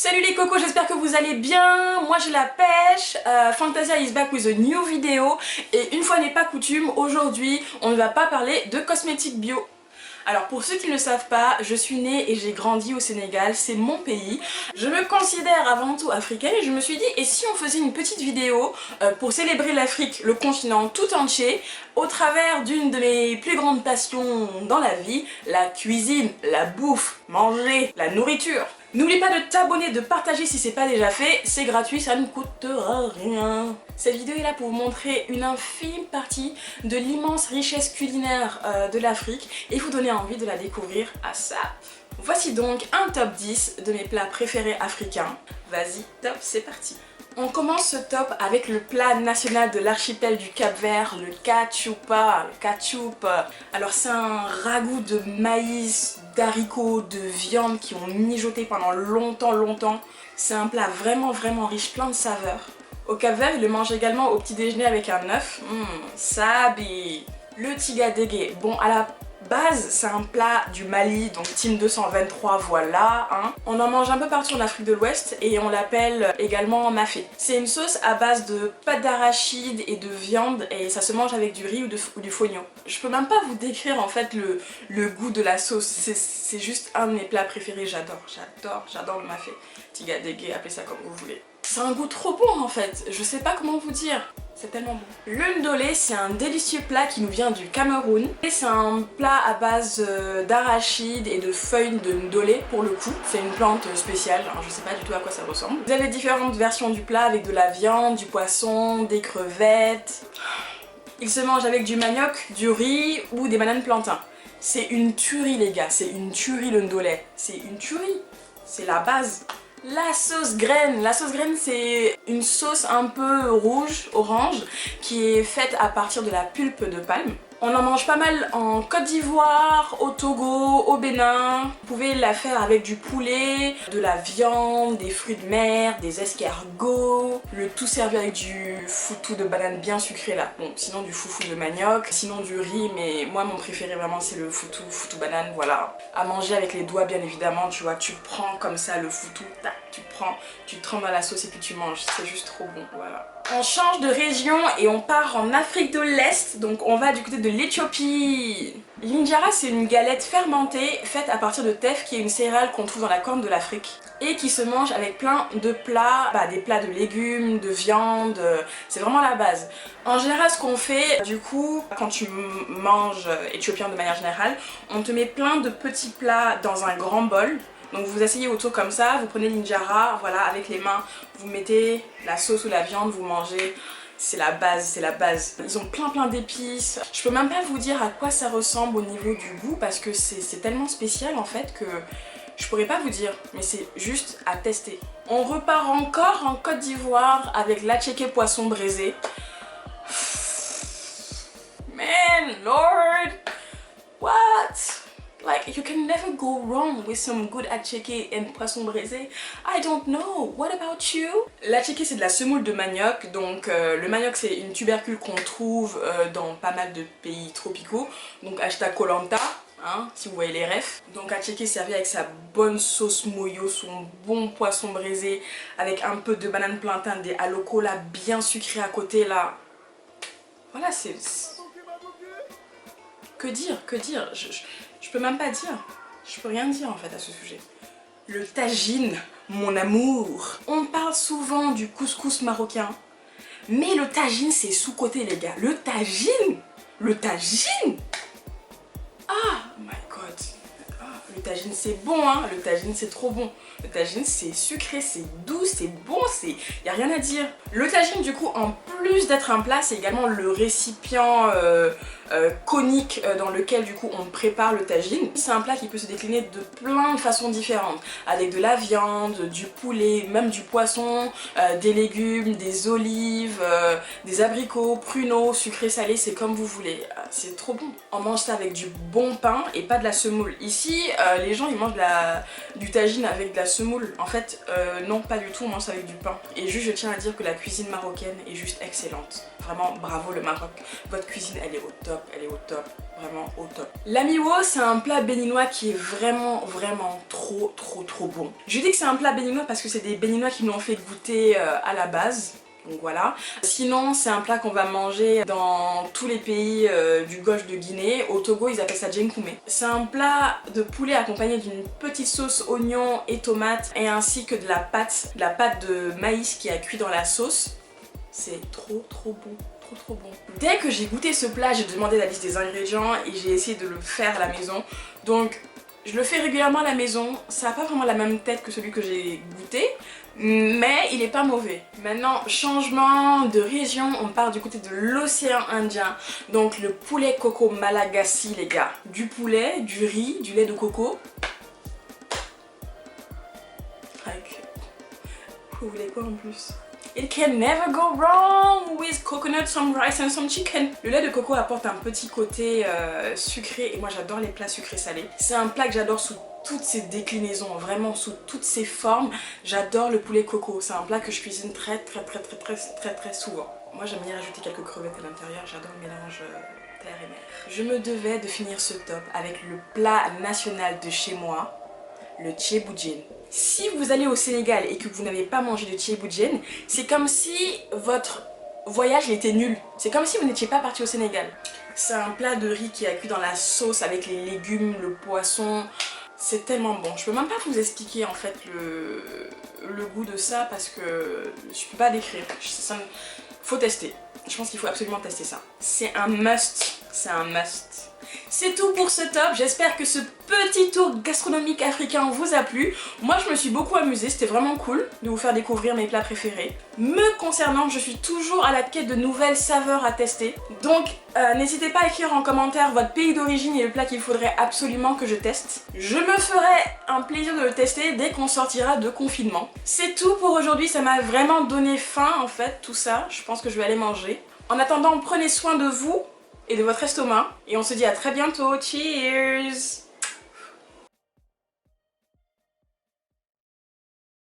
Salut les cocos, j'espère que vous allez bien. Moi j'ai la pêche, Fantasia is back with a new video. Et une fois n'est pas coutume, aujourd'hui on ne va pas parler de cosmétiques bio. Alors pour ceux qui ne le savent pas, je suis née et j'ai grandi au Sénégal, c'est mon pays. Je me considère avant tout africaine et je me suis dit, et si on faisait une petite vidéo pour célébrer l'Afrique, le continent tout entier, au travers d'une de mes plus grandes passions dans la vie, la cuisine, la bouffe, manger, la nourriture. N'oublie pas de t'abonner, de partager si c'est pas déjà fait, c'est gratuit, ça ne coûtera rien. Cette vidéo est là pour vous montrer une infime partie de l'immense richesse culinaire de l'Afrique et vous donner envie de la découvrir à ça. Voici donc un top 10 de mes plats préférés africains. Vas-y, top, c'est parti. On commence ce top avec le plat national de l'archipel du Cap-Vert, le cachupa, le cachup. Alors c'est un ragoût de maïs, d'haricots, de viande qui ont mijoté pendant longtemps. C'est un plat vraiment riche, plein de saveurs. Au Cap-Vert, ils le mangent également au petit déjeuner avec un œuf. Sabi. Le tigadege, bon à la base c'est un plat du Mali, donc team 223, voilà hein. On en mange un peu partout en Afrique de l'Ouest et on l'appelle également mafé. C'est une sauce à base de pâte d'arachide et de viande et ça se mange avec du riz ou du fognon. Je peux même pas vous décrire en fait le goût de la sauce, c'est juste un de mes plats préférés, j'adore le mafé. Tigadege, appelez ça comme vous voulez. C'est un goût trop bon en fait, je sais pas comment vous dire. C'est tellement bon. Le ndolé, c'est un délicieux plat qui nous vient du Cameroun. C'est un plat à base d'arachide et de feuilles de ndolé pour le coup. C'est une plante spéciale, alors je sais pas du tout à quoi ça ressemble. Vous avez différentes versions du plat avec de la viande, du poisson, des crevettes. Il se mange avec du manioc, du riz ou des bananes plantains. C'est une tuerie les gars, c'est une tuerie le ndolé. C'est une tuerie, c'est la base. La sauce graine c'est une sauce un peu rouge, orange, qui est faite à partir de la pulpe de palme. On en mange pas mal en Côte d'Ivoire, au Togo, au Bénin. Vous pouvez la faire avec du poulet, de la viande, des fruits de mer, des escargots. Le tout servi avec du foutou de banane bien sucré là. Bon, sinon du foufou de manioc, sinon du riz, mais moi mon préféré vraiment c'est le foutou banane, voilà. À manger avec les doigts bien évidemment, tu vois, tu prends comme ça le foutou, tac, tu prends, tu trempes dans la sauce et puis tu manges, c'est juste trop bon, voilà. On change de région et on part en Afrique de l'Est, donc on va du côté de l'Éthiopie. L'injera c'est une galette fermentée faite à partir de teff qui est une céréale qu'on trouve dans la corne de l'Afrique et qui se mange avec plein de plats, des plats de légumes, de viande, c'est vraiment la base. En général ce qu'on fait du coup quand tu manges éthiopien de manière générale, on te met plein de petits plats dans un grand bol. Donc vous vous asseyez autour comme ça, vous prenez l'injera, voilà, avec les mains, vous mettez la sauce ou la viande, vous mangez. C'est la base, c'est la base. Ils ont plein d'épices. Je peux même pas vous dire à quoi ça ressemble au niveau du goût parce que c'est tellement spécial en fait que je pourrais pas vous dire, mais c'est juste à tester. On repart encore en Côte d'Ivoire avec l'attiéké poisson braisé. Man, Lord, what? Like, you can never go wrong with some good attiéké and poisson braisé. I don't know. What about you? L'attiéké c'est de la semoule de manioc. Donc le manioc c'est une tubercule qu'on trouve dans pas mal de pays tropicaux. Donc hashtag Koh Lanta, hein, si vous voyez les refs. Donc attiéké servi avec sa bonne sauce moyo, son bon poisson braisé, avec un peu de banane plantain, des halocots là bien sucrés à côté là. Voilà, c'est... Que dire? Je peux même pas dire, je peux rien dire en fait à ce sujet. Le tagine, mon amour. On parle souvent du couscous marocain, mais le tagine c'est sous-côté les gars. Le tagine. Ah my god. Le tagine c'est bon hein, le tagine c'est trop bon. Le tagine c'est sucré, c'est doux, c'est bon, y a rien à dire. Le tagine du coup en plus d'être un plat c'est également le récipient conique dans lequel du coup on prépare le tagine. C'est un plat qui peut se décliner de plein de façons différentes, avec de la viande, du poulet, même du poisson, des légumes, des olives, des abricots, pruneaux, sucré salé, c'est comme vous voulez. C'est trop bon. On mange ça avec du bon pain et pas de la semoule. Ici les gens ils mangent du tagine avec de la semoule. En fait non, pas du tout, on mange ça avec du pain. Et juste je tiens à dire que la cuisine marocaine est juste excellente. Vraiment bravo le Maroc, votre cuisine elle est au top. top, elle est au top, vraiment au top. La miwo, c'est un plat béninois qui est vraiment trop bon. Je dis que c'est un plat béninois parce que c'est des béninois qui me l'ont fait goûter à la base. Donc voilà. Sinon c'est un plat qu'on va manger dans tous les pays du golfe de Guinée. Au Togo ils appellent ça djenkume. C'est un plat de poulet accompagné d'une petite sauce oignon et tomate et ainsi que de la pâte de maïs qui a cuit dans la sauce. C'est trop bon. Trop bon. Dès que j'ai goûté ce plat, j'ai demandé la liste des ingrédients et j'ai essayé de le faire à la maison. Donc je le fais régulièrement à la maison, ça n'a pas vraiment la même tête que celui que j'ai goûté, mais il est pas mauvais. Maintenant, changement de région, on part du côté de l'océan Indien. Donc le poulet coco Malagasy les gars. Du poulet, du riz, du lait de coco. Vous voulez quoi en plus? It can never go wrong with coconut, some rice and some chicken. Le lait de coco apporte un petit côté sucré et moi j'adore les plats sucrés salés. C'est un plat que j'adore sous toutes ses déclinaisons, vraiment sous toutes ses formes. J'adore le poulet coco, c'est un plat que je cuisine très souvent. Moi j'aime bien rajouter quelques crevettes à l'intérieur, j'adore le mélange terre et mer. Je me devais de finir ce top avec le plat national de chez moi, le tchéboudiène. Si vous allez au Sénégal et que vous n'avez pas mangé de tchéboudiène, c'est comme si votre voyage était nul. C'est comme si vous n'étiez pas parti au Sénégal. C'est un plat de riz qui a cuit dans la sauce avec les légumes, le poisson. C'est tellement bon. Je peux même pas vous expliquer en fait le goût de ça parce que je peux pas décrire. Faut tester. Je pense qu'il faut absolument tester ça. C'est un must. C'est un must. C'est tout pour ce top, j'espère que ce petit tour gastronomique africain vous a plu. Moi je me suis beaucoup amusée, c'était vraiment cool de vous faire découvrir mes plats préférés. Me concernant, je suis toujours à la quête de nouvelles saveurs à tester. Donc n'hésitez pas à écrire en commentaire votre pays d'origine et le plat qu'il faudrait absolument que je teste. Je me ferai un plaisir de le tester dès qu'on sortira de confinement. C'est tout pour aujourd'hui, ça m'a vraiment donné faim en fait tout ça. Je pense que je vais aller manger. En attendant, prenez soin de vous et de votre estomac. Et on se dit à très bientôt. Cheers!